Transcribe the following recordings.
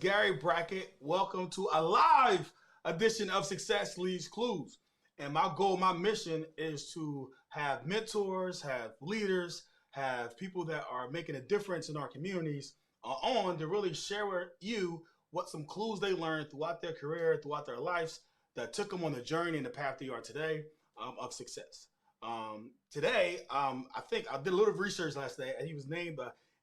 Gary Brackett. Welcome to a live edition of Success Leaves Clues. And my goal, my mission is to have mentors, have leaders, have people that are making a difference in our communities on to really share with you what some clues they learned throughout their career, throughout their lives that took them on the journey and the path they are today of success. Today, I think I did a little research last night, and he was named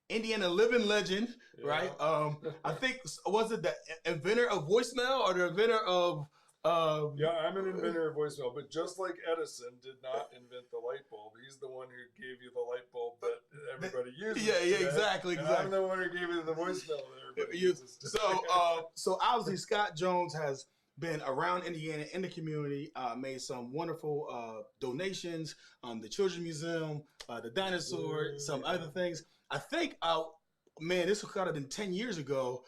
Indiana living legend, right? I think was it the inventor of voicemail or the inventor of? Yeah, I'm an inventor of voicemail, but just like Edison did not invent the light bulb, he's the one who gave you the light bulb that everybody uses. Yeah, today, exactly. I'm the one who gave you the voicemail that everybody uses. Today. So obviously Scott Jones has been around Indiana in the community, made some wonderful donations, the Children's Museum, the dinosaur, some other things. I think, man, this could have been 10 years ago.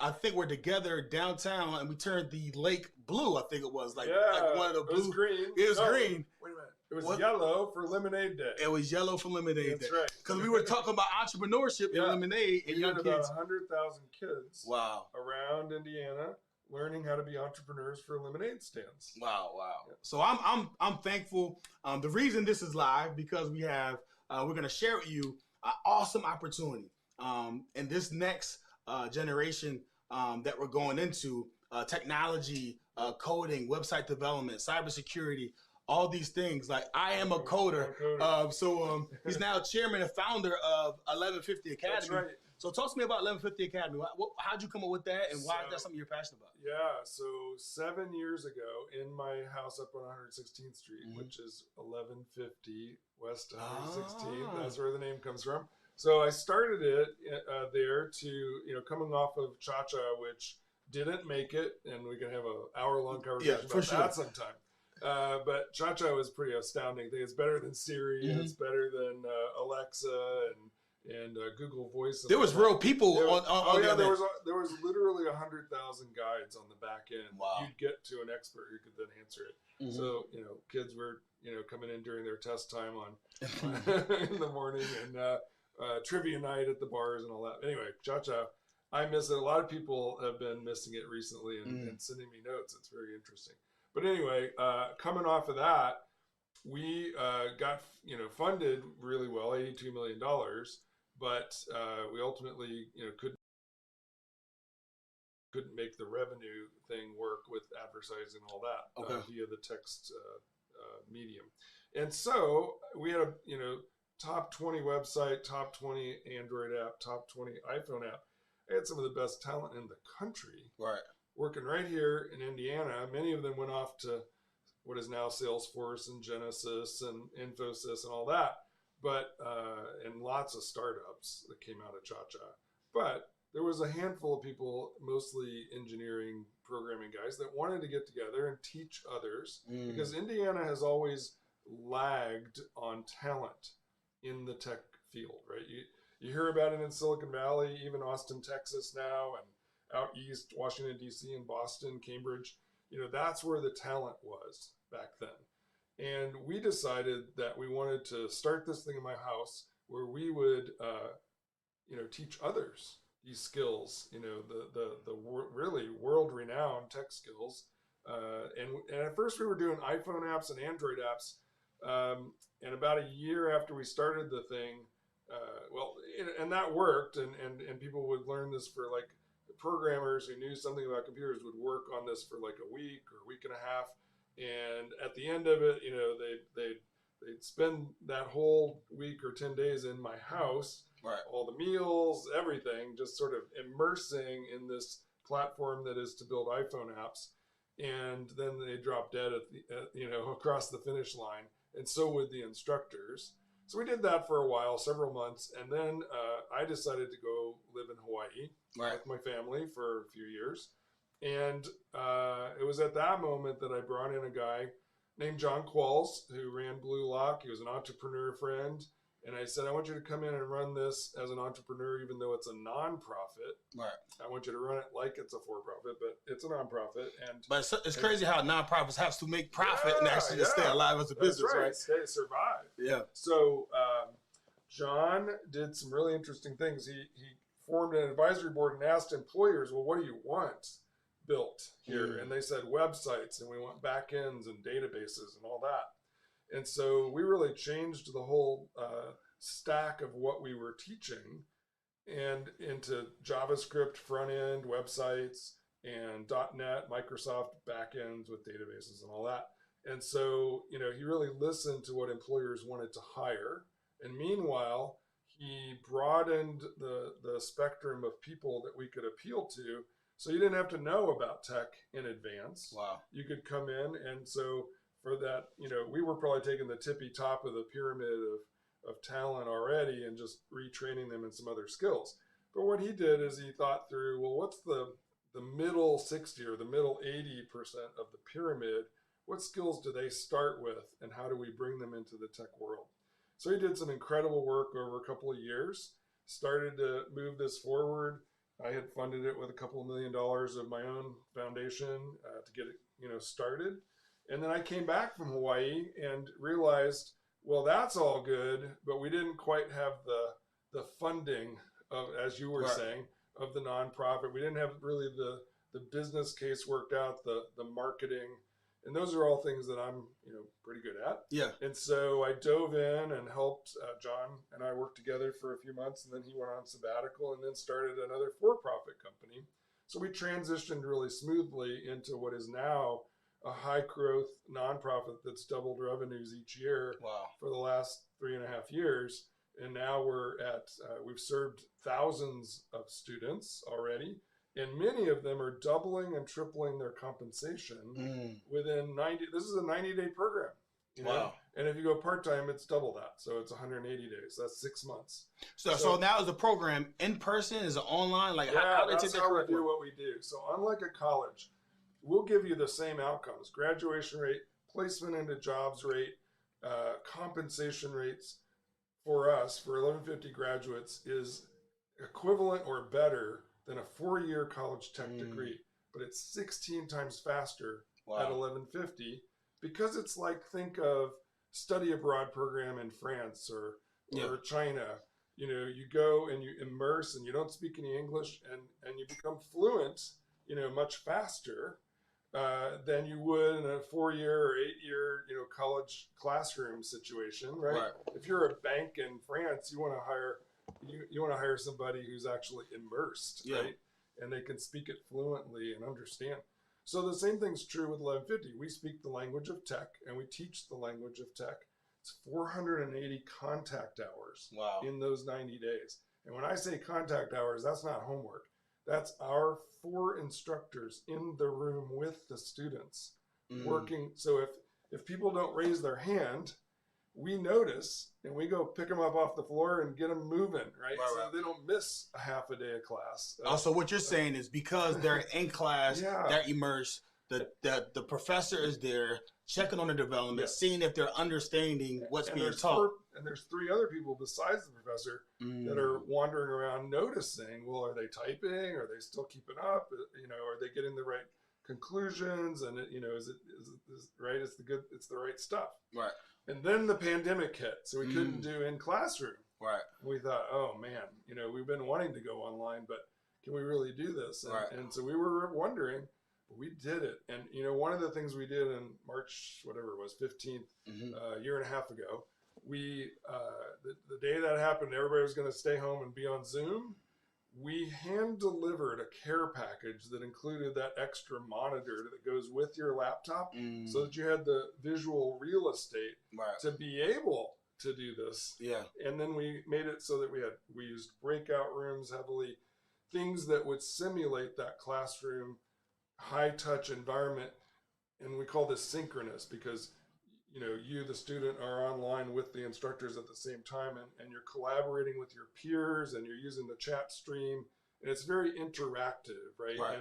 I think we're together downtown and we turned the lake blue. I think it was like one of the blue. It was green. It was green. Wait a minute. It was yellow for Lemonade Day. It was yellow for Lemonade Day. That's right. Because we were talking about entrepreneurship in Lemonade and young about kids. 100,000 kids. Wow. Around Indiana, learning how to be entrepreneurs for lemonade stands. Wow. Yeah. So I'm thankful. The reason this is live because we have we're gonna share with you an awesome opportunity in this next generation that we're going into technology, coding, website development, cybersecurity, all these things. Like I am a coder. He's now chairman and founder of 1150 Academy. That's right. So talk to me about 1150 Academy. How'd you come up with that, and why is that something you're passionate about? Yeah, so 7 years ago, in my house up on 116th Street, which is 1150 West 116th, that's where the name comes from. So I started it there to, coming off of Cha-Cha, which didn't make it, and we can have an hour-long conversation about that sometime. But Cha-Cha was pretty astounding. I think it's better than Siri, it's better than Alexa, and Google Voice. There was real people on there was literally 100,000 guides on the back end. Wow. You'd get to an expert who could then answer it. So kids were coming in during their test time in the morning and trivia night at the bars and all that. Anyway, Cha-Cha, I miss it. A lot of people have been missing it recently and sending me notes. It's very interesting. But anyway, coming off of that, we got funded really well, $82 million. But we ultimately, couldn't make the revenue thing work with advertising and all that via the text medium. And so we had a, top 20 website, top 20 Android app, top 20 iPhone app. I had some of the best talent in the country working right here in Indiana. Many of them went off to what is now Salesforce and Genesys and Infosys and all that. But and lots of startups that came out of Cha-Cha. But there was a handful of people, mostly engineering, programming guys, that wanted to get together and teach others because Indiana has always lagged on talent in the tech field, right? You hear about it in Silicon Valley, even Austin, Texas now, and out east, Washington, D.C., and Boston, Cambridge. That's where the talent was back then. And we decided that we wanted to start this thing in my house where we would, teach others these skills, the really world-renowned tech skills. And at first we were doing iPhone apps and Android apps. And about a year after we started the thing, and that worked, and people would learn this for like programmers who knew something about computers would work on this for like a week or a week and a half. And at the end of it, they'd spend that whole week or 10 days in my house, all the meals, everything, just sort of immersing in this platform that is to build iPhone apps. And then they drop dead across the finish line. And so would the instructors. So we did that for a while, several months. And then I decided to go live in Hawaii with my family for a few years. And it was at that moment that I brought in a guy named John Qualls, who ran Blue Lock. He was an entrepreneur friend. And I said, I want you to come in and run this as an entrepreneur, even though it's a nonprofit. I want you to run it like it's a for-profit, but it's a nonprofit. But it's crazy how nonprofits have to make profit and actually stay alive as a business, right? Survive. Yeah. So John did some really interesting things. He formed an advisory board and asked employers, well, what do you want built here? And they said websites, and we want backends and databases and all that. And so we really changed the whole stack of what we were teaching and into JavaScript front end websites and .NET Microsoft backends with databases and all that. And so, you know, he really listened to what employers wanted to hire. And meanwhile, he broadened the spectrum of people that we could appeal to. So you didn't have to know about tech in advance. Wow. You could come in. And so for that, you know, we were probably taking the tippy top of the pyramid of talent already and just retraining them in some other skills. But what he did is he thought through, well, what's the middle 60 or the middle 80% of the pyramid? What skills do they start with, and how do we bring them into the tech world? So he did some incredible work over a couple of years, started to move this forward. I had funded it with a couple of $1 million of my own foundation to get it, you know, started. And then I came back from Hawaii and realized, well, that's all good, but we didn't quite have the funding of, as you were saying, of the nonprofit. We didn't have really the business case worked out, the marketing. And those are all things that I'm, you know, pretty good at. Yeah. And so I dove in and helped John and I work together for a few months, and then he went on sabbatical and then started another for-profit company. So we transitioned really smoothly into what is now a high-growth nonprofit that's doubled revenues each year for the last 3.5 years. And now we're at, we've served thousands of students already. And many of them are doubling and tripling their compensation within 90. This is a 90-day program. You know? And if you go part-time, it's double that. So it's 180 days. That's 6 months. So now is the program in person? Is it online? Like how that's how we do what we do. So unlike a college, we'll give you the same outcomes: graduation rate, placement into jobs rate, compensation rates. For us, for 1150 graduates, is equivalent or better than a 4-year college tech degree, but it's 16 times faster at 1150, because it's like, think of study abroad program in France or China. You know, you go and you immerse and you don't speak any English, and you become fluent, you know, much faster than you would in a 4-year or 8-year, you know, college classroom situation, right? If you're a bank in France, you want to hire you want to hire somebody who's actually immersed, right? And they can speak it fluently and understand. So the same thing's true with 1150. We speak the language of tech, and we teach the language of tech. It's 480 contact hours in those 90 days. And when I say contact hours, that's not homework. That's our 4 instructors in the room with the students working. So if people don't raise their hand, we notice and we go pick them up off the floor and get them moving, right? So they don't miss a half a day of class. Also, what you're saying is because they're in class, they're immersed, the professor is there checking on the development, seeing if they're understanding what's being taught. And there's 3 other people besides the professor that are wandering around noticing, well, are they typing? Are they still keeping up? You know, are they getting the right conclusions? And, you know, is it right? It's the right stuff. Right. And then the pandemic hit, so we couldn't do in classroom. Right. We thought, oh man, you know, we've been wanting to go online, but can we really do this? And so we were wondering, but we did it. And, you know, one of the things we did in March, whatever it was, 15th, a year and a half ago, we, the day that happened, everybody was going to stay home and be on Zoom. We hand delivered a care package that included that extra monitor that goes with your laptop so that you had the visual real estate to be able to do this. Yeah. And then we made it so that we used breakout rooms heavily, things that would simulate that classroom high touch environment. And we call this synchronous because, you know, you, the student, are online with the instructors at the same time, and you're collaborating with your peers, and you're using the chat stream, and it's very interactive, right?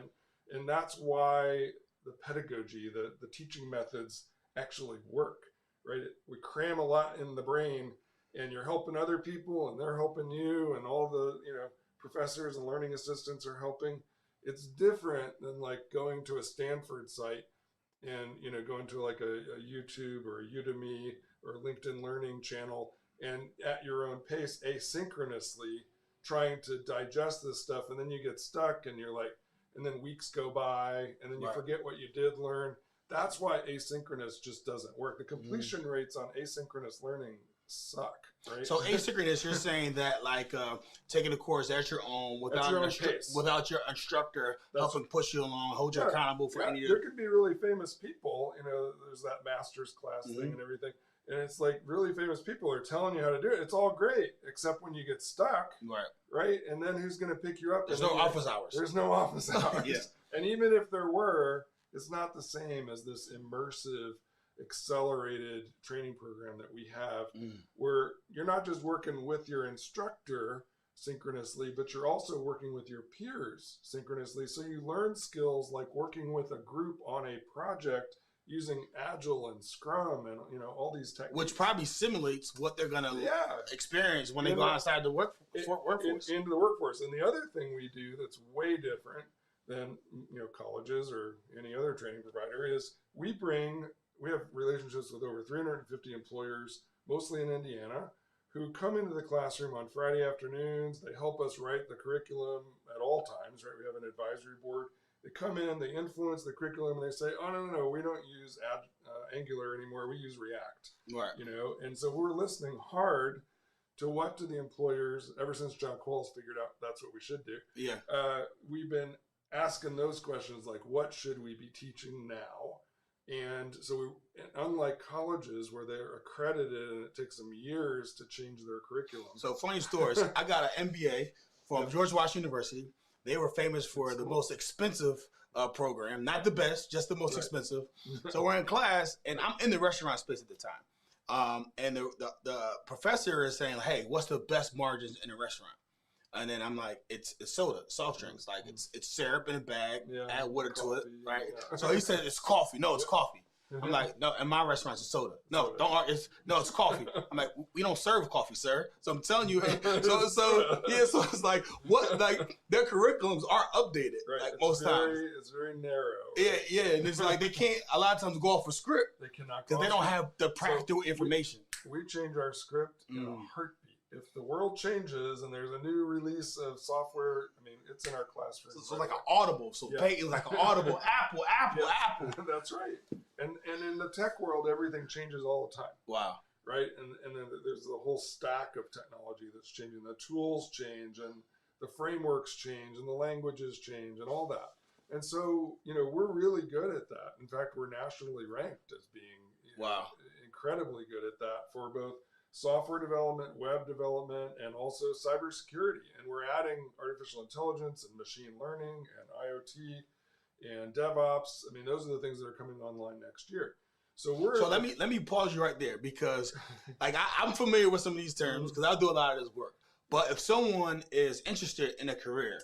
And that's why the pedagogy, the teaching methods actually work, right? We cram a lot in the brain, and you're helping other people, and they're helping you, and all the, you know, professors and learning assistants are helping. It's different than like going to a Stanford site and, you know, going to like a YouTube or a Udemy or LinkedIn Learning channel and at your own pace, asynchronously trying to digest this stuff, and then you get stuck, and you're like, and then weeks go by, and then you forget what you did learn. That's why asynchronous just doesn't work. The completion rates on asynchronous learning suck, right? So asynchronous, you're saying that like taking a course at your own without your instructor helping push you along, hold you accountable for any. There could be really famous people. There's that master's class thing and everything, and it's like really famous people are telling you how to do it. It's all great, except when you get stuck, right? And then who's going to pick you up? There's no office hours. There's no office hours. And even if there were, it's not the same as this immersive, accelerated training program that we have, where you're not just working with your instructor synchronously, but you're also working with your peers synchronously. So you learn skills like working with a group on a project using Agile and Scrum and all these techniques, which probably simulates what they're going to experience when they go outside the workforce. Into the workforce. And the other thing we do that's way different than colleges or any other training provider is we have relationships with over 350 employers, mostly in Indiana, who come into the classroom on Friday afternoons. They help us write the curriculum at all times, right? We have an advisory board. They come in, they influence the curriculum, and they say, oh, no, we don't use Angular anymore. We use React, right? And so we're listening hard to what do the employers, ever since John Qualls figured out that's what we should do. Yeah. We've been asking those questions like, what should we be teaching now? And so unlike colleges where they're accredited and it takes them years to change their curriculum. So funny stories. I got an MBA from George Washington University. They were famous for the most expensive program, not the best, just the most expensive. So we're in class, and I'm in the restaurant space at the time. And the professor is saying, hey, what's the best margins in a restaurant? And then I'm like, it's soda, soft drinks. Like it's syrup in a bag, add water to it, right? Yeah. So he said it's coffee. No, it's coffee. I'm like, no, in my restaurant it's soda. No, it's coffee. I'm like, we don't serve coffee, sir. So I'm telling you, so it's like their curriculums are updated, like most times. It's very narrow. Yeah, and it's like they can't a lot of times go off a script. They cannot because they don't have the practical information. We change our script in a heartbeat. If the world changes and there's a new release of software, I mean, it's in our classroom. So like an Audible. So Peyton's like an Audible. Apple. That's right. And in the tech world, everything changes all the time. Wow. Right? And then there's the whole stack of technology that's changing. The tools change and the frameworks change and the languages change and all that. And so, we're really good at that. In fact, we're nationally ranked as being incredibly good at that for both software development, web development, and also cybersecurity. And we're adding artificial intelligence and machine learning and IoT and DevOps. I mean, those are the things that are coming online next year. So let me pause you right there because like I'm familiar with some of these terms because I do a lot of this work. But if someone is interested in a career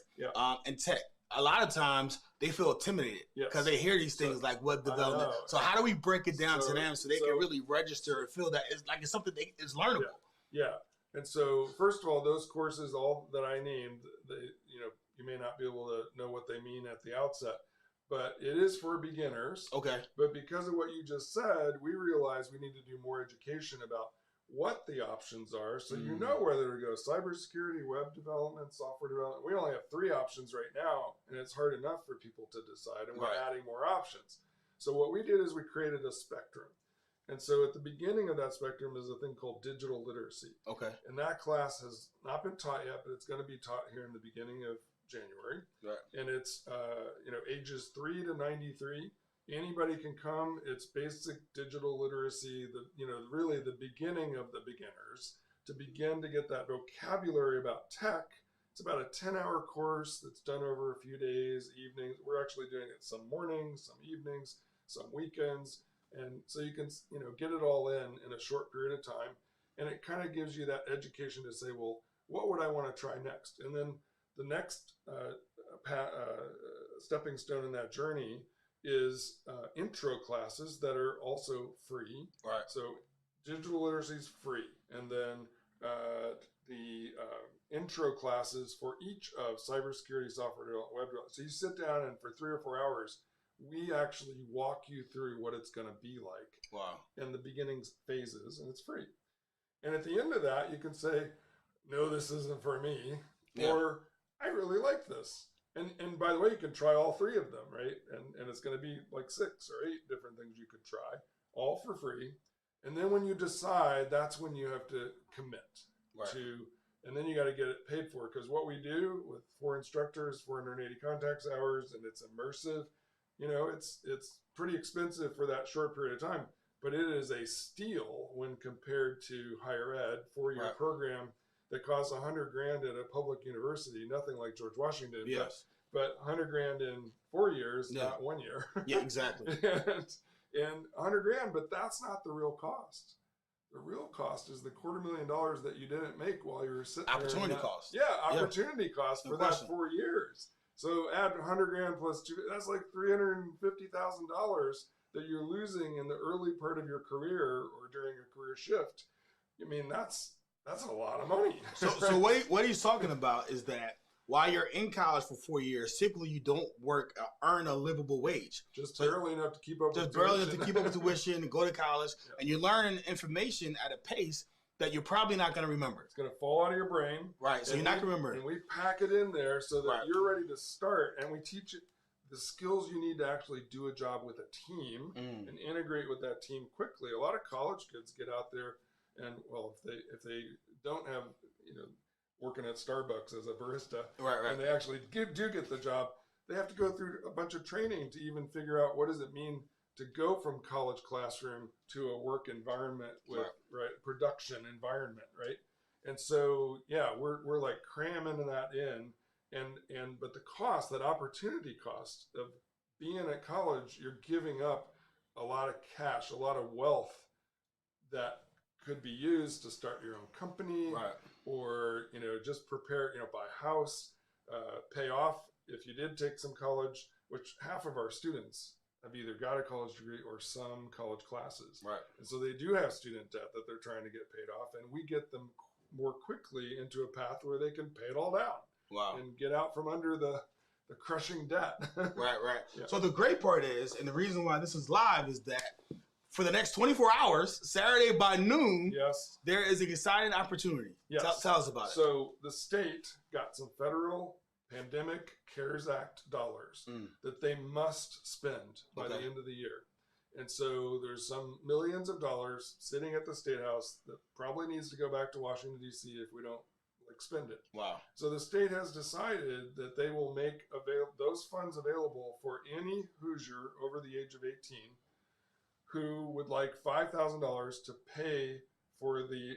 in tech, a lot of times they feel intimidated because they hear these things like web development. So how do we break it down to them so they can really register and feel that it's something it's learnable? Yeah. And so first of all, those courses, all that I named, you may not be able to know what they mean at the outset, but it is for beginners. Okay. But because of what you just said, we realized we need to do more education about what the options are, so you know whether to go cybersecurity, web development, software development. We only have 3 options right now, and it's hard enough for people to decide, and we're adding more options. So what we did is we created a spectrum. And so at the beginning of that spectrum is a thing called digital literacy. Okay. And that class has not been taught yet, but it's going to be taught here in the beginning of January. Right. And it's ages 3 to 93. Anybody can come. It's basic digital literacy, really the beginning of the beginners to begin to get that vocabulary about tech. It's about a 10-hour course that's done over a few days, evenings. We're actually doing it some mornings, some evenings, some weekends. And so you can, get it all in a short period of time. And it kind of gives you that education to say, well, what would I want to try next? And then the next stepping stone in that journey is intro classes that are also free. Right. So digital literacy is free. And then the intro classes for each of cybersecurity, software development, web development. So you sit down and for 3 or 4 hours, we actually walk you through what it's going to be like. Wow. In the beginning phases, and it's free. And at the end of that, you can say, no, this isn't for me. or I really like this. And by the way, you can try all three of them, right? And it's going to be like 6 or 8 different things you could try, all for free. And then when you decide, that's when you have to commit to, and then you got to get it paid for. Because what we do with 4 instructors, 480 contacts hours, and it's immersive, it's pretty expensive for that short period of time. But it is a steal when compared to higher ed, 4-year program that costs $100,000 at a public university, nothing like George Washington. Yes. But $100,000 in 4 years, not 1 year. Yeah, exactly. and $100,000, but that's not the real cost. The real cost is the $250,000 that you didn't make while you were sitting there. Opportunity cost. Yeah, opportunity cost for that 4 years. So add $100,000 plus 2, that's like $350,000 that you're losing in the early part of your career or during a career shift. I mean, that's a lot of money. So what he's talking about is that while you're in college for 4 years, typically you don't earn a livable wage. Just barely enough to keep up with tuition. Just barely enough to keep up with tuition and go to college. Yeah. And you're learning information at a pace that you're probably not going to remember. It's going to fall out of your brain. Right, so you're not going to remember it. And we pack it in there so that you're ready to start. And we teach it the skills you need to actually do a job with a team and integrate with that team quickly. A lot of college kids get out there and, well, if they don't have, working at Starbucks as a barista, and they actually do get the job, they have to go through a bunch of training to even figure out what does it mean to go from college classroom to a work environment with production environment, right? And so we're like cramming that in, but the cost, that opportunity cost of being at college, you're giving up a lot of cash, a lot of wealth that could be used to start your own company, or just prepare, buy a house, pay off if you did take some college, which half of our students have either got a college degree or some college classes. And so they do have student debt that they're trying to get paid off, and we get them more quickly into a path where they can pay it all down and get out from under the crushing debt. Yeah. So the great part is, and the reason why this is live is that for the next 24 hours, Saturday by noon, there is an exciting opportunity. Tell us about it. So the state got some federal pandemic CARES Act dollars that they must spend by the end of the year. And so there's some millions of dollars sitting at the State House that probably needs to go back to Washington, D.C. if we don't spend it. So the state has decided that they will make those funds available for any Hoosier over the age of 18 who would like $5,000 to pay for the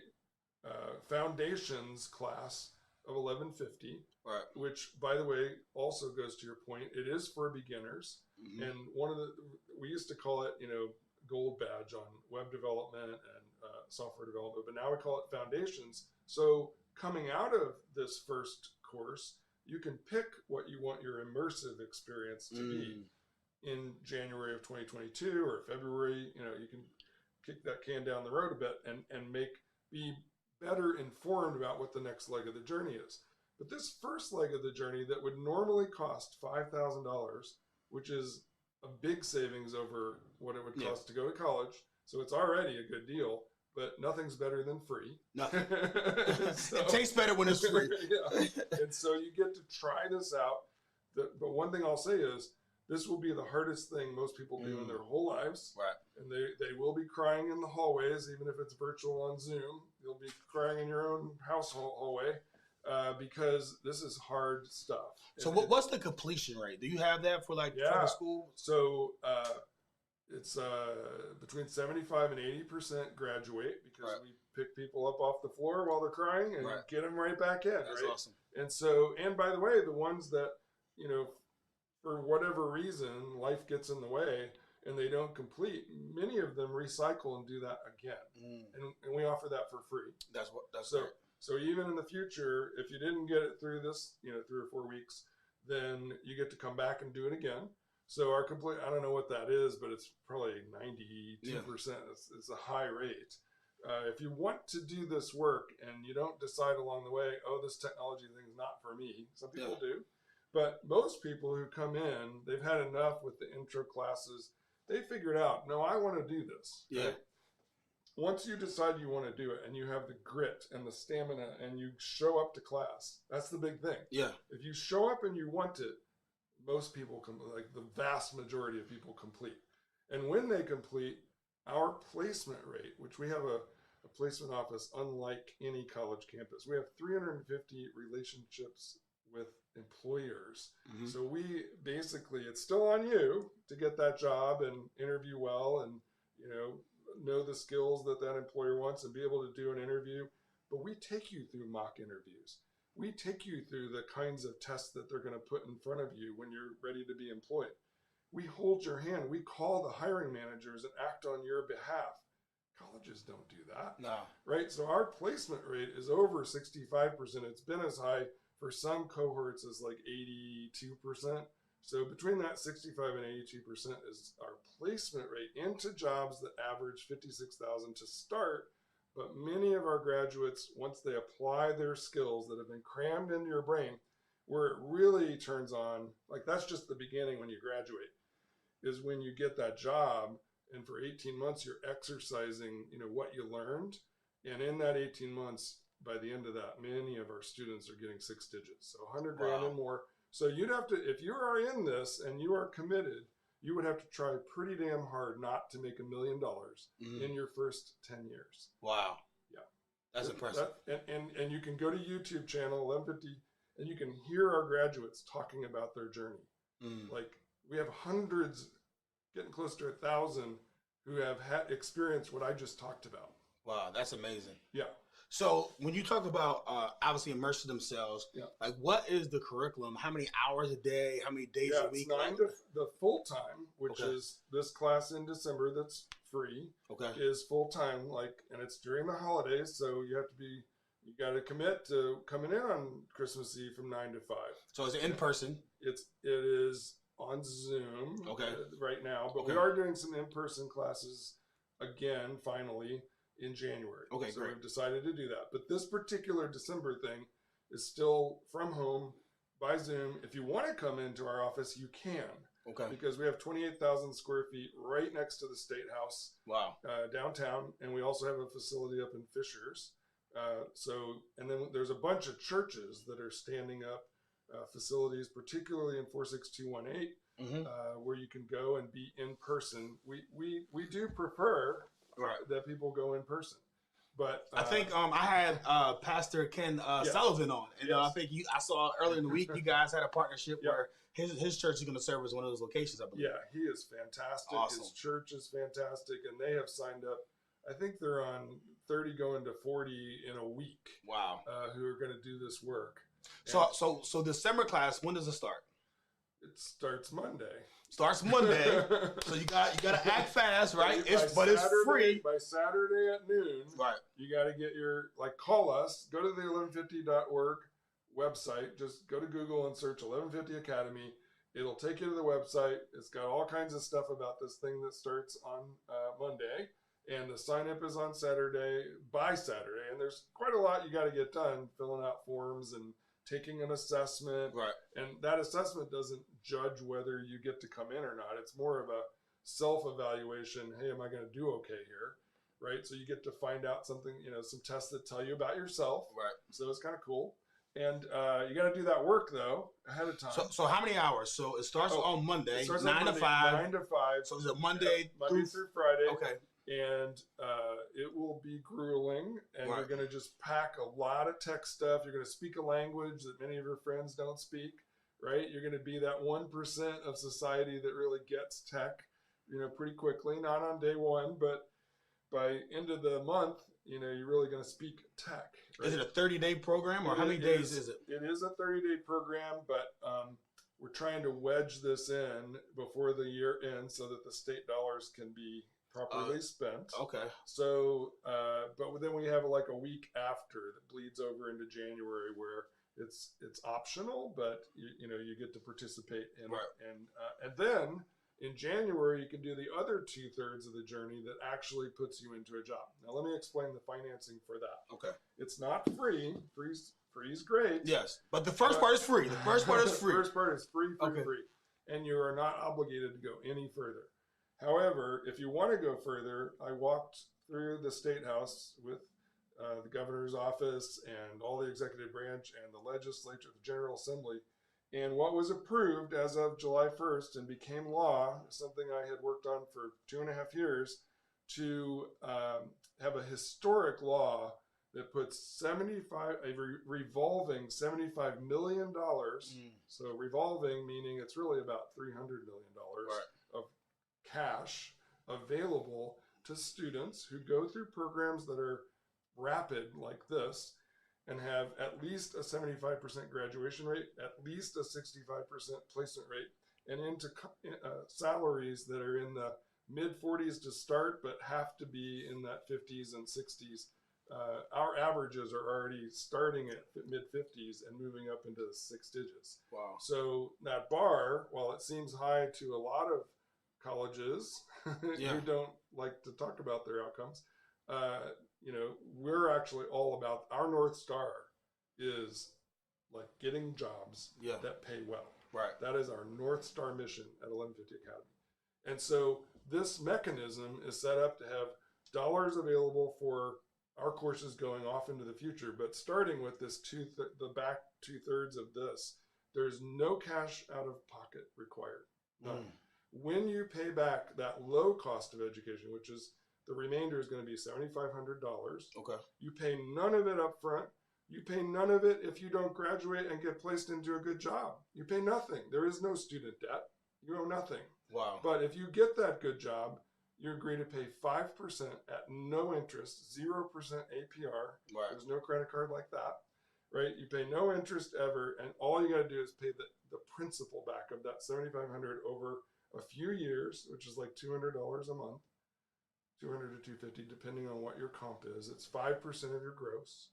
foundations class of $1,150, which, by the way, also goes to your point. It is for beginners, and we used to call it, gold badge on web development and software development, but now we call it foundations. So coming out of this first course, you can pick what you want your immersive experience to be. In January of 2022 or February, you can kick that can down the road a bit and be better informed about what the next leg of the journey is. But this first leg of the journey that would normally cost $5,000, which is a big savings over what it would cost to go to college, so it's already a good deal, but nothing's better than free. Nothing. It tastes better when it's free. And so you get to try this out. But one thing I'll say is, this will be the hardest thing most people do in their whole lives. And they will be crying in the hallways, even if it's virtual on Zoom. You'll be crying in your own house hallway because this is hard stuff. So what's the completion rate? Do you have that for for the school? So it's between 75 and 80% graduate because we pick people up off the floor while they're crying and get them right back in. That's awesome. And so, and by the way, the ones that, for whatever reason, life gets in the way and they don't complete, many of them recycle and do that again. And we offer that for free. That's great. So even in the future, if you didn't get it through this, 3 or 4 weeks, then you get to come back and do it again. So our complete, I don't know what that is, but it's probably 92%. It's a high rate. If you want to do this work and you don't decide along the way, this technology thing is not for me. Some people do. But most people who come in, they've had enough with the intro classes. They figured out, no, I want to do this. Right? once you decide you want to do it and you have the grit and the stamina and you show up to class, that's the big thing. Yeah. If you show up and you want it, most people like the vast majority of people complete. And when they complete, our placement rate, which we have a placement office unlike any college campus, we have 350 relationships with employers. Mm-hmm. So we basically, it's still on you to get that job and interview well and, know the skills that employer wants and be able to do an interview. But we take you through mock interviews. We take you through the kinds of tests that they're going to put in front of you when you're ready to be employed. We hold your hand. We call the hiring managers and act on your behalf. Colleges don't do that. No. Right? So our placement rate is over 65%. It's been as high for some cohorts as like 82%. So between that 65 and 82% is our placement rate into jobs that average 56,000 to start. But many of our graduates, once they apply their skills that have been crammed into your brain, where it really turns on, like that's just the beginning when you graduate, is when you get that job and for 18 months you're exercising, what you learned. And in that 18 months, by the end of that, many of our students are getting 6 digits. So 100 grand and more. So you'd have to, if you are in this and you are committed, you would have to try pretty damn hard not to make $1 million in your first 10 years. Wow. Yeah. That's impressive. And you can go to YouTube channel 1150 and you can hear our graduates talking about their journey. Like we have hundreds, getting close to 1,000 who have experienced what I just talked about. Wow, that's amazing. Yeah. So when you talk about obviously immersing themselves, like what is the curriculum? How many hours a day? How many days a week? It's 9 to the full time, which is this class in December that's free. Is full time, and it's during the holidays, so you got to commit to coming in on Christmas Eve from 9 to 5. So is it in person? It is on Zoom right now, but we are doing some in-person classes again, finally, in January. So great. We've decided to do that. But this particular December thing is still from home by Zoom. If you want to come into our office, you can. Because we have 28,000 square feet right next to the State House. Wow. Downtown. And we also have a facility up in Fishers. And then there's a bunch of churches that are standing up facilities, particularly in 46218, where you can go and be in person. We do prefer that people go in person, but I think I had Pastor Ken Sullivan on, and I think I saw earlier in the week you guys had a partnership where his church is going to serve as one of those locations, I believe. Yeah, he is fantastic. Awesome. His church is fantastic, and they have signed up. I think they're on 30 going to 40 in a week. Wow. Who are going to do this work. So December class, when does it start? It starts Monday. So you got to act fast, right? It's free. By Saturday at noon, you got to get call us, go to the 1150.org website. Just go to Google and search 1150 Academy. It'll take you to the website. It's got all kinds of stuff about this thing that starts on Monday. And the sign up is on by Saturday. And there's quite a lot you got to get done, filling out forms and taking an assessment. And that assessment doesn't judge whether you get to come in or not. It's more of a self-evaluation. Hey, am I going to do okay here? Right. So you get to find out something, some tests that tell you about yourself. So it's kind of cool. And you got to do that work though ahead of time. So how many hours? So it starts on Monday, 9 to 5. 9 to 5. So is it Monday through Friday? Okay. And it will be grueling, and you're going to just pack a lot of tech stuff. You're going to speak a language that many of your friends don't speak, right? You're going to be that 1% of society that really gets tech, pretty quickly. Not on day one, but by end of the month, you're really going to speak tech. Right? Is it a 30-day program, or how many days is it? It is a 30-day program, but we're trying to wedge this in before the year ends so that the state dollars can be properly spent. So, but then we have a week after that bleeds over into January where it's optional, but you get to participate in it. And then in January you can do the other 2/3 of the journey that actually puts you into a job. Now let me explain the financing for that. It's not free. Free's great. Yes, but the first part is free. The first part is free. The first part is free, and you are not obligated to go any further. However, if you want to go further, I walked through the State House with the governor's office and all the executive branch and the legislature, the General Assembly. And what was approved as of July 1st and became law, something I had worked on for 2.5 years, to have a historic law that puts revolving $75 million. So revolving meaning it's really about $300 million of cash available to students who go through programs that are rapid like this and have at least a 75% graduation rate, at least a 65% placement rate, and into salaries that are in the mid 40s to start, but have to be in that 50s and 60s. Our averages are already starting at mid 50s and moving up into the 6 digits. Wow. So that bar, while it seems high to a lot of colleges who don't like to talk about their outcomes, we're actually all about, our North Star is like getting jobs that pay well. Right. That is our North Star mission at 1150 Academy. And so this mechanism is set up to have dollars available for our courses going off into the future, but starting with this the back 2/3 of this, there's no cash out of pocket required. None. When you pay back that low cost of education, which is the remainder is going to be $7,500. Okay. You pay none of it up front. You pay none of it if you don't graduate and get placed into a good job. You pay nothing. There is no student debt. You owe nothing. Wow. But if you get that good job, you agree to pay 5% at no interest, 0% APR. Right. There's no credit card like that, right? You pay no interest ever, and all you got to do is pay the principal back of that $7,500 over a few years, which is like $200 a month, $200 to $250, depending on what your comp is. It's 5% of your gross,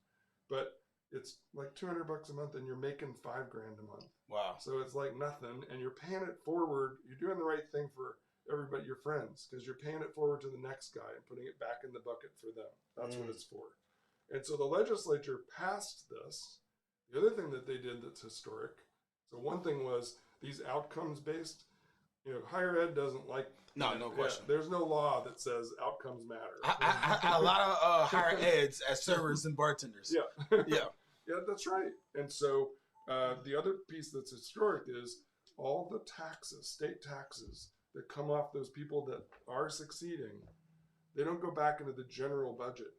but it's like $200 a month, and you're making $5,000 a month. Wow. So it's like nothing, and you're paying it forward. You're doing the right thing for everybody, your friends, because you're paying it forward to the next guy and putting it back in the bucket for them. That's what it's for. And so the legislature passed this. The other thing that they did that's historic. So one thing was these outcomes based. Higher ed doesn't like. No question. There's no law that says outcomes matter. A lot of higher eds as servers and bartenders. Yeah, that's right. And so the other piece that's historic is all the taxes, state taxes that come off those people that are succeeding. They don't go back into the general budget.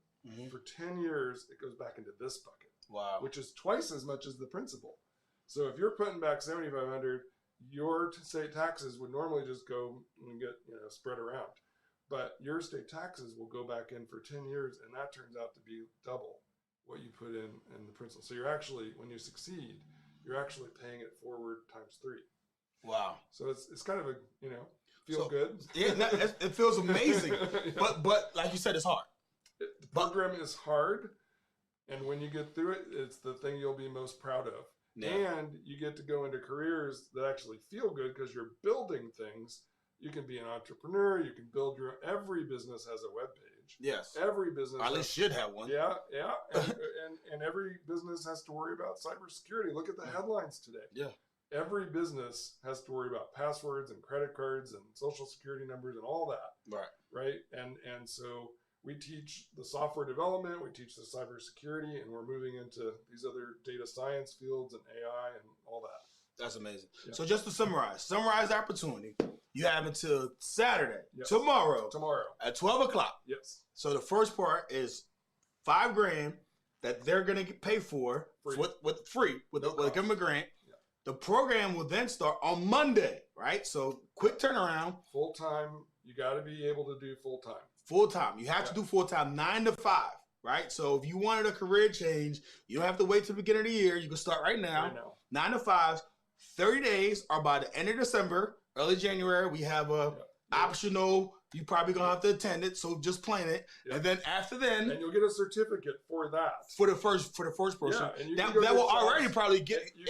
For 10 years, it goes back into this bucket. Wow. Which is twice as much as the principal. So if you're putting back $7,500, your state taxes would normally just go and get spread around, but your state taxes will go back in for 10 years, and that turns out to be double what you put in the principal. So you're actually, when you succeed, you're actually paying it forward times 3. Wow. So it's kind of a feel good. Yeah, it feels amazing. but like you said, it's hard. The program is hard, and when you get through it, it's the thing you'll be most proud of. Yeah. And you get to go into careers that actually feel good because you're building things. You can be an entrepreneur. You can build every business has a web page. Yes. Every business at least should have one. Yeah. And every business has to worry about cybersecurity. Look at the headlines today. Yeah. Every business has to worry about passwords and credit cards and social security numbers and all that. Right. And so we teach the software development, we teach the cybersecurity, and we're moving into these other data science fields and AI and all that. That's amazing. Yeah. So just to summarize the opportunity. You have until Saturday, tomorrow at 12 o'clock. Yes. So the first part is $5,000 that they're going to pay for free with a government grant. Yeah. The program will then start on Monday, right? So quick turnaround. Full time. You got to be able to do full time. Full time. You have to do full time, 9 to 5, right? So if you wanted a career change, you don't have to wait till the beginning of the year. You can start right now. 9 to 5, 30 days, or by the end of December, early January, we have a optional. You probably gonna have to attend it, so just plan it. And then after then, and you'll get a certificate for that for the first person. Yeah, that will already probably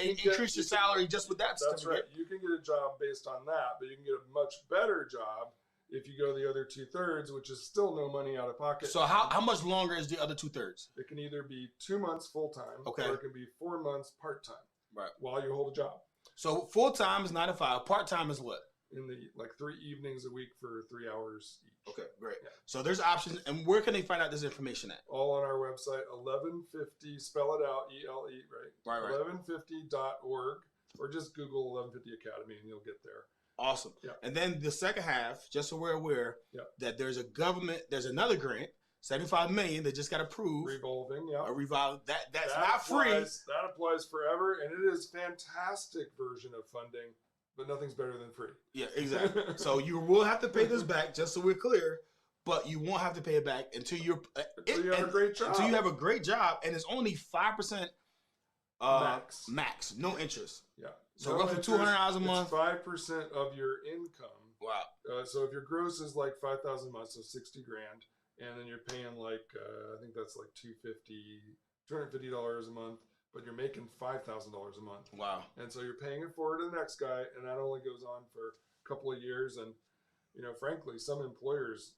increase your salary just with that. That's right. You can get a job based on that, but you can get a much better job if you go the other 2/3, which is still no money out of pocket. So how much longer is the other 2/3? It can either be 2 months full time, or it can be 4 months part time. Right. While you hold a job. So full time is 9 to 5. Part time is what? in the like 3 evenings a week for 3 hours each. Okay, great. Yeah. So there's options, and where can they find out this information at? All on our website, 1150, spell it out, ELE, right? Right. 1150.org, or just Google 1150 Academy and you'll get there. Awesome. Yeah. And then the second half, just so we're aware, Yeah. that there's another grant, $75 million that just got approved. Revolving, yeah. A revolve that's that not free. That applies forever, and it is fantastic version of funding, but nothing's better than free. Yeah, exactly. So you will have to pay this back, just so we're clear, but you won't have to pay it back until you have a great job. Until you have a great job, and it's only 5% max, no interest. Yeah. So roughly $200 a month. 5% of your income. Wow. So if your gross is like $5,000 a month, so $60,000, and then you're paying like I think that's like $250 a month, but you're making $5,000 a month. Wow. And so you're paying it forward to the next guy, and that only goes on for a couple of years. And frankly, some employers,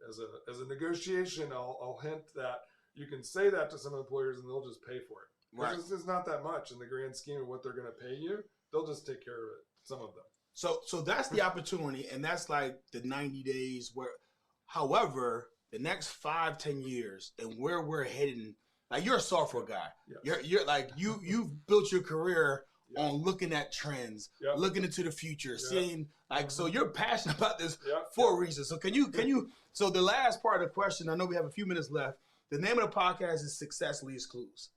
as a negotiation, I'll hint that you can say that to some employers, and they'll just pay for it. Right. It's not that much in the grand scheme of what they're going to pay you. They'll just take care of it. Some of them. So that's the opportunity, and that's like the 90 days where, however, the next 5-10 years and where we're heading, like you're a software guy. Yes. You're like you've built your career on looking at trends, looking into the future, seeing like, so you're passionate about this for a reason. So can you, so the last part of the question, I know we have a few minutes left. The name of the podcast is Success Leaves Clues.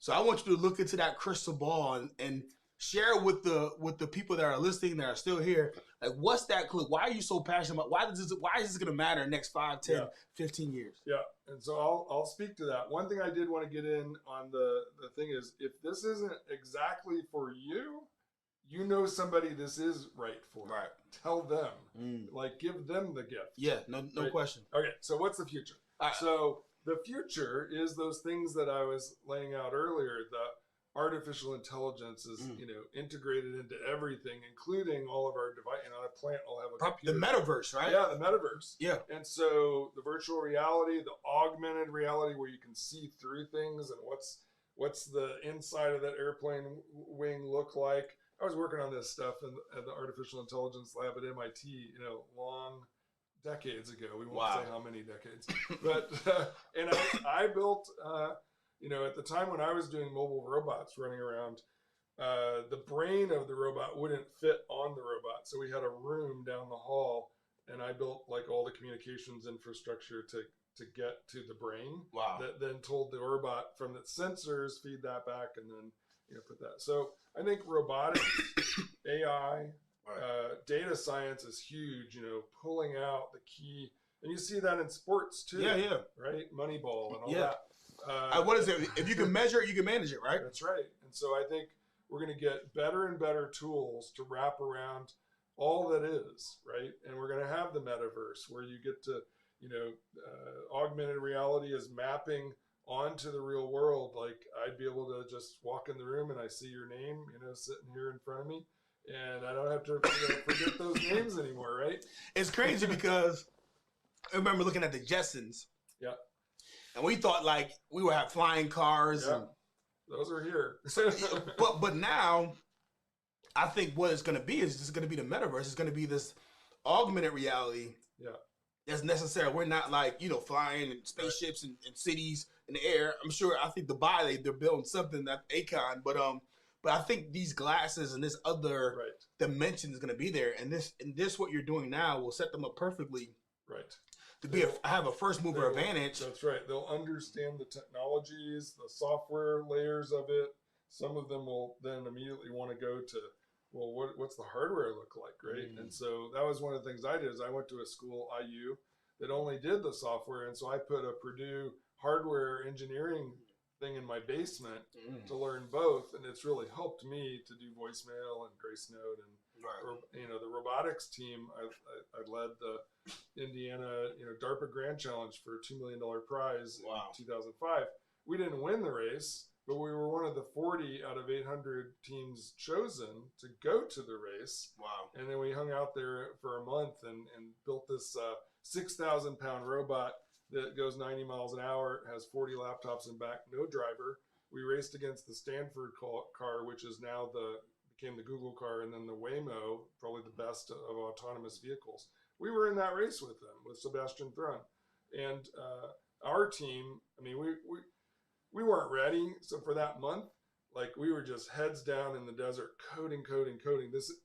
So I want you to look into that crystal ball and share with the people that are listening, that are still here, like, what's that clue? Why are you so passionate about, why is this going to matter in the next 5, 10, 15 years? Yeah. And so I'll speak to that. One thing I did want to get in on the thing is, if this isn't exactly for you, somebody this is right for. Right. Tell them. Like, give them the gift. Yeah, no question. Okay, so what's the future? All right. So the future is those things that I was laying out earlier. The artificial intelligence is, integrated into everything, including all of our device. A plant will have a computer. The metaverse, right? Yeah, the metaverse. Yeah. And so the virtual reality, the augmented reality, where you can see through things, and what's the inside of that airplane wing look like. I was working on this stuff at the artificial intelligence lab at MIT, long decades ago. We won't say how many decades, but and I built. At the time when I was doing mobile robots running around, the brain of the robot wouldn't fit on the robot. So we had a room down the hall, and I built like all the communications infrastructure to get to the brain. Wow. That then told the robot from its sensors, feed that back, and then put that. So I think robotics, AI, data science is huge, pulling out the key. And you see that in sports too. Yeah. Right? Moneyball and all that. What is it? If you can measure it, you can manage it, right? That's right. And so I think we're going to get better and better tools to wrap around all that is, right? And we're going to have the metaverse where you get to, augmented reality is mapping onto the real world. Like, I'd be able to just walk in the room and I see your name, sitting here in front of me, and I don't have to forget those names anymore, right? It's crazy because I remember looking at the Jetsons. Yeah. And we thought like we would have flying cars. Yeah, those are here. but now, I think what it's going to be is just going to be the metaverse. It's going to be this augmented reality. Yeah. That's necessary. We're not like, flying in spaceships and cities in the air. I think Dubai, they're building something, that Akon. But I think these glasses and this other dimension is going to be there. And this what you're doing now will set them up perfectly. Right. To have a first mover advantage. That's right. They'll understand the technologies, the software layers of it. Some of them will then immediately want to go to, well, what's the hardware look like, right? And so that was one of the things I did. Is I went to a school, IU, that only did the software, and so I put a Purdue hardware engineering thing in my basement to learn both, and it's really helped me to do voicemail and Grace Note and the robotics team. I led the Indiana DARPA Grand Challenge for a $2 million prize in 2005. We didn't win the race, but we were one of the 40 out of 800 teams chosen to go to the race. Wow. And then we hung out there for a month and built this 6,000-pound robot that goes 90 miles an hour, has 40 laptops in back, no driver. We raced against the Stanford car, which is now became the Google car, and then the Waymo, probably the test of autonomous vehicles. We were in that race with them, with Sebastian Thrun. And our team, I mean, we weren't ready. So for that month, like we were just heads down in the desert, coding.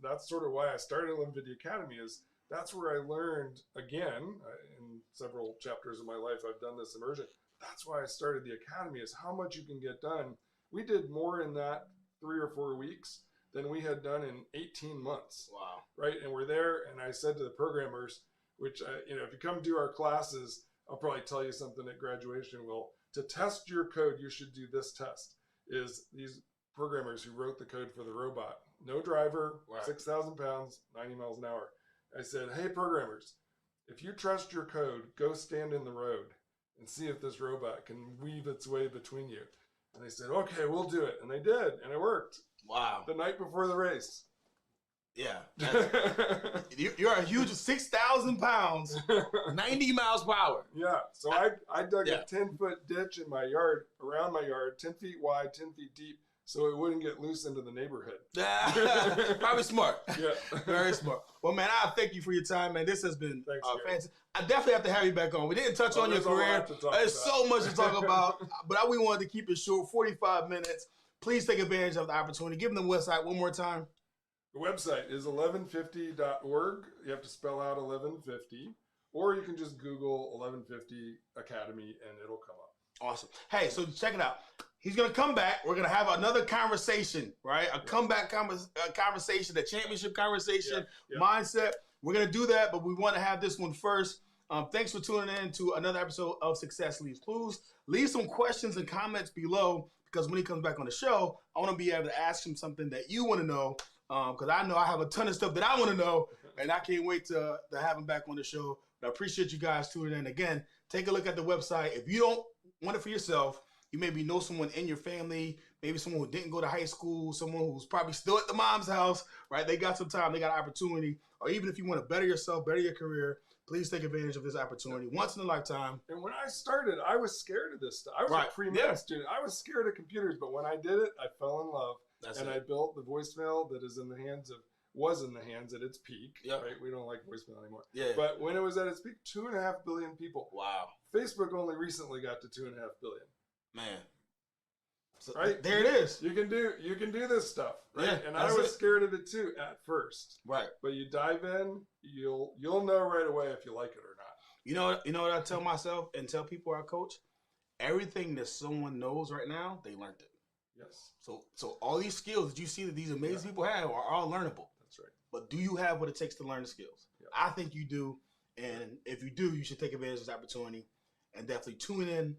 That's sort of why I started 1150 Academy. Is that's where I learned again in several chapters of my life. I've done this immersion. That's why I started the Academy, is how much you can get done. We did more in that 3 or 4 weeks than we had done in 18 months. Wow. Right. And we're there. And I said to the programmers, which, if you come to our classes, I'll probably tell you something at graduation. Well, to test your code, you should do this test. Is these programmers who wrote the code for the robot, no driver, right. 6,000 pounds, 90 miles an hour. I said, hey, programmers, if you trust your code, go stand in the road and see if this robot can weave its way between you. And they said, okay, we'll do it. And they did. And it worked. Wow. The night before the race. Yeah. You're a huge 6,000 pounds, 90 miles per hour. Yeah. So I dug a 10-foot ditch in my yard, around my yard, 10 feet wide, 10 feet deep, so it wouldn't get loose into the neighborhood. Probably smart. Yeah. Very smart. Well, man, I thank you for your time, man. This has been fantastic. I definitely have to have you back on. We didn't touch on your career. There's so much to talk about, but we wanted to keep it short, 45 minutes. Please take advantage of the opportunity. Give them the website one more time. The website is 1150.org. You have to spell out 1150. Or you can just Google 1150 Academy and it'll come up. Awesome. Hey, so check it out. He's going to come back. We're going to have another conversation, right? A comeback conversation, a championship conversation, mindset. We're going to do that, but we want to have this one first. Thanks for tuning in to another episode of Success Leaves Clues. Leave some questions and comments below, because when he comes back on the show, I want to be able to ask him something that you want to know, because I know I have a ton of stuff that I want to know, and I can't wait to have him back on the show. But I appreciate you guys tuning in. Again, take a look at the website. If you don't want it for yourself, you maybe know someone in your family, maybe someone who didn't go to high school, someone who's probably still at the mom's house, right? They got some time, they got opportunity. Or even if you want to better yourself, better your career, please take advantage of this opportunity once in a lifetime. And when I started, I was scared of this stuff. I was a pre-med student. I was scared of computers, but when I did it, I fell in love. I built the voicemail that was in the hands at its peak. Right? We don't like voicemail anymore. Yeah. But when it was at its peak, 2.5 billion people. Wow. Facebook only recently got to 2.5 billion. Man. So right there it is. You can do this stuff, right? Yeah, and I was scared of it too at first, right? But you dive in, you'll know right away if you like it or not. You know what I tell myself and tell people I coach? Everything that someone knows right now, they learned it. Yes. So all these skills that you see that these amazing people have are all learnable. That's right. But do you have what it takes to learn the skills? Yeah. I think you do, and if you do, you should take advantage of this opportunity and definitely tune in.